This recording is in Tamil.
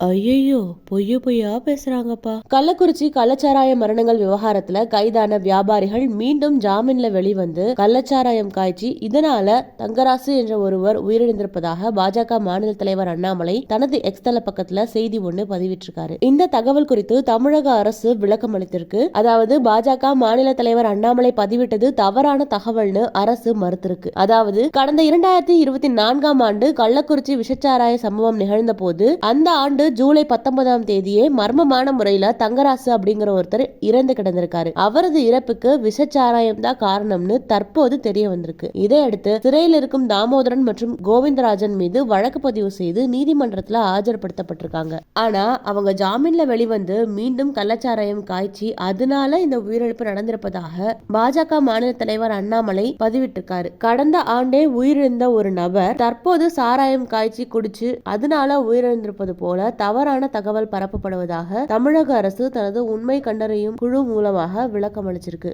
ஐயையோ! பொய்யா பேசுறாங்கப்பா. கள்ளக்குறிச்சி கள்ளச்சாராய மரணங்கள் விவகாரத்துல கைதான வியாபாரிகள் மீண்டும் ஜாமீன்ல வெளிவந்து கள்ளச்சாராயம் காய்ச்சி இதனால தங்கராசு என்ற ஒருவர் உயிரிழந்திருப்பதாக பாஜக மாநில தலைவர் அண்ணாமலை தனது எக்ஸ் தள பக்கத்துல செய்தி ஒண்ணு பதிவிட்டிருக்காரு. இந்த தகவல் குறித்து தமிழக அரசு விளக்கம் அளித்திருக்கு. அதாவது பாஜக மாநில தலைவர் அண்ணாமலை பதிவிட்டது தவறான தகவல்னு அரசு மறுத்திருக்கு. அதாவது கடந்த 2024ஆம் ஆண்டு கள்ளக்குறிச்சி விஷச்சாராய சம்பவம் நிகழ்ந்த போது அந்த ஆண்டு ஜூலை 19ஆம் தேதியே மர்மமான முறையில தங்கராசு அப்படிங்கிற ஒருத்தர் இறந்து கிடந்திருக்காரு. அவரது இறப்புக்கு விஷச்சாராயம் தான் காரணம்னு தற்போது தெரிய வந்திருக்கு. இதையடுத்து சிறையில் இருக்கும் தாமோதரன் மற்றும் கோவிந்தராஜன் மீது வழக்கு பதிவு செய்து நீதிமன்றத்துல ஆஜர்படுத்தப்பட்டிருக்காங்க. ஆனா அவங்க ஜாமீன்ல வெளிவந்து மீண்டும் கள்ளச்சாராயம் காய்ச்சி அதனால இந்த உயிரிழப்பு நடந்திருப்பதாக பாஜக மாநில தலைவர் அண்ணாமலை பதிவிட்டிருக்காரு. கடந்த ஆண்டே உயிரிழந்த ஒரு நபர் தற்போது சாராயம் காய்ச்சி குடிச்சு அதனால உயிரிழந்திருப்பது போல தவறான தகவல் பரப்பப்படுவதாக தமிழக அரசு தனது உண்மை கண்டறியும் குழு மூலமாக விளக்கம் அளிச்சிருக்கு.